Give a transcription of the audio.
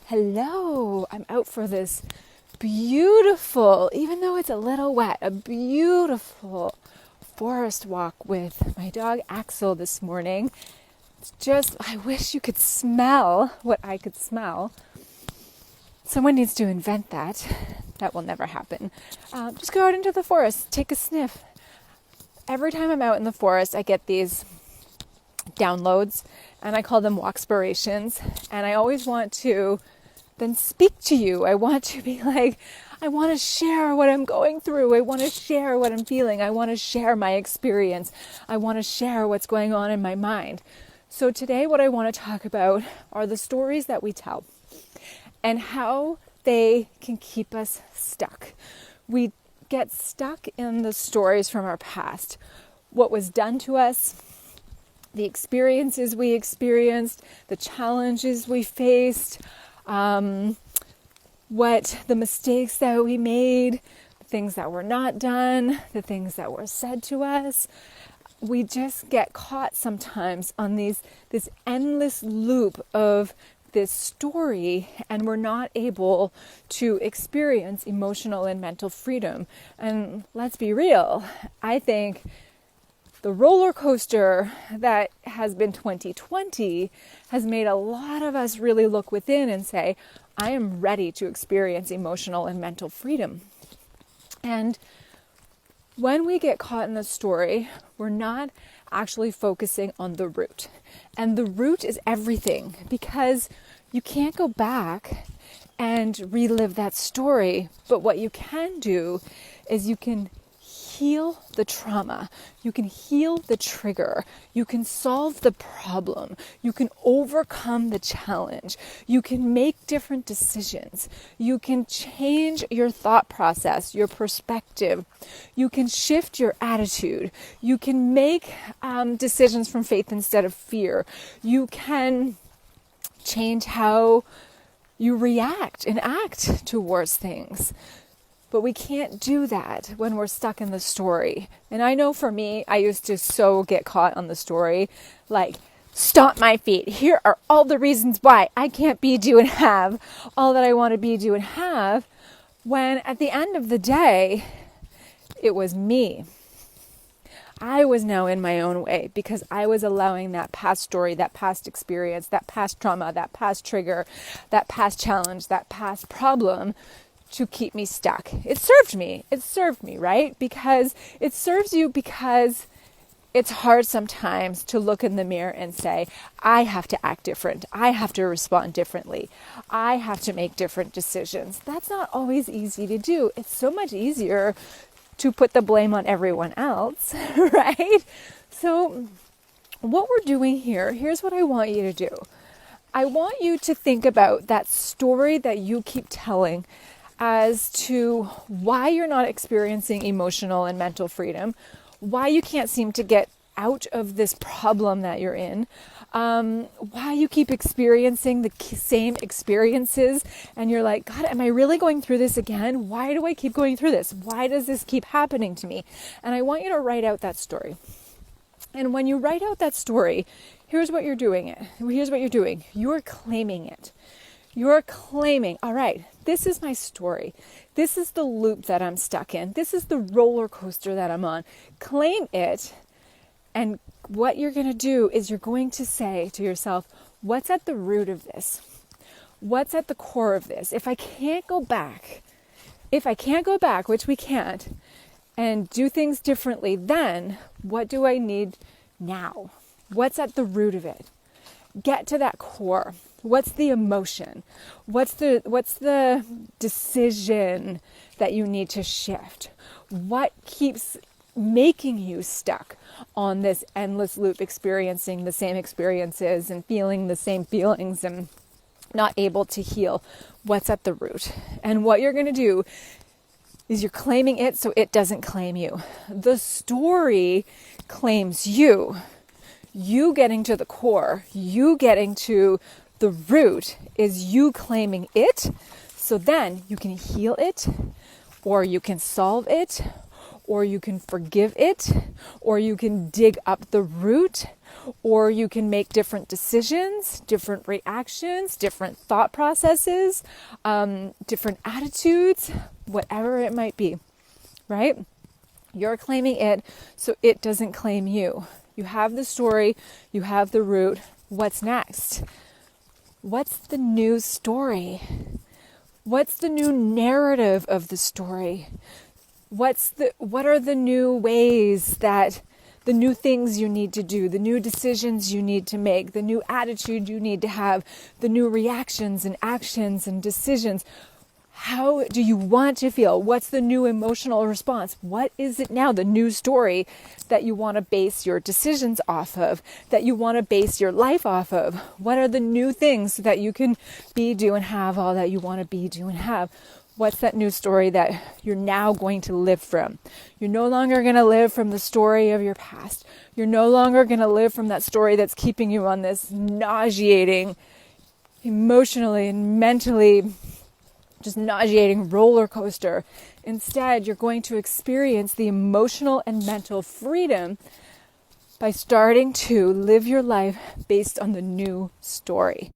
Hello, I'm out for this beautiful, even though it's a little wet, a beautiful forest walk with my dog Axel this morning. It's just, I wish you could smell what I could smell. Someone needs to invent that. That will never happen. Just go out into the forest, take a sniff. Every time I'm out in the forest, I get these downloads, and I call them walkspirations. And I always want to then speak to you. I want to be like, I want to share what I'm going through. I want to share what I'm feeling. I want to share my experience. I want to share what's going on in my mind. So today what I want to talk about are the stories that we tell and how they can keep us stuck. We get stuck in the stories from our past, what was done to us, the experiences we experienced, the challenges we faced, what the mistakes that we made, the things that were not done, the things that were said to us. We just get caught sometimes on this endless loop of this story, and we're not able to experience emotional and mental freedom. And let's be real, I think the roller coaster that has been 2020 has made a lot of us really look within and say, I am ready to experience emotional and mental freedom. And when we get caught in the story, we're not actually focusing on the root. And the root is everything, because you can't go back and relive that story. But what you can do is you can heal the trauma. You can heal the trigger. You can solve the problem. You can overcome the challenge. You can make different decisions. You can change your thought process, your perspective. You can shift your attitude. You can make decisions from faith instead of fear. You can change how you react and act towards things. But we can't do that when we're stuck in the story. And I know for me, I used to so get caught on the story, like, stomp my feet. Here are all the reasons why I can't be, do, and have all that I want to be, do, and have, when at the end of the day, it was me. I was now in my own way because I was allowing that past story, that past experience, that past trauma, that past trigger, that past challenge, that past problem to keep me stuck. It served me, right? Because it serves you, because it's hard sometimes to look in the mirror and say, I have to act different. I have to respond differently. I have to make different decisions. That's not always easy to do. It's so much easier to put the blame on everyone else, right? So what we're doing here, here's what I want you to do. I want you to think about that story that you keep telling as to why you're not experiencing emotional and mental freedom, why you can't seem to get out of this problem that you're in, why you keep experiencing the same experiences, and you're like, God, am I really going through this again? Why do I keep going through this? Why does this keep happening to me? And I want you to write out that story. And when you write out that story, here's what you're doing. You're claiming it. You're claiming, all right, this is my story. This is the loop that I'm stuck in. This is the roller coaster that I'm on. Claim it. And what you're going to do is you're going to say to yourself, what's at the root of this? What's at the core of this? If I can't go back, which we can't, and do things differently, then what do I need now? What's at the root of it? Get to that core. What's the emotion? What's the decision that you need to shift? What keeps making you stuck on this endless loop, experiencing the same experiences and feeling the same feelings and not able to heal? What's at the root? And what you're going to do is you're claiming it so it doesn't claim you. The story claims you. You getting to the core, you getting to the root is you claiming it, so then you can heal it, or you can solve it, or you can forgive it, or you can dig up the root, or you can make different decisions, different reactions, different thought processes, different attitudes, whatever it might be, right? You're claiming it so it doesn't claim you. You have the story, you have the root. What's next? What's the new story? What's the new narrative of the story? What are the new ways that the new things you need to do, the new decisions you need to make, the new attitude you need to have, the new reactions and actions and decisions? How do you want to feel? What's the new emotional response? What is it now, the new story that you want to base your decisions off of, that you want to base your life off of? What are the new things so that you can be, do, and have all that you want to be, do, and have? What's that new story that you're now going to live from? You're no longer going to live from the story of your past. You're no longer going to live from that story that's keeping you on this nauseating, emotionally and mentally just nauseating roller coaster. Instead, you're going to experience the emotional and mental freedom by starting to live your life based on the new story.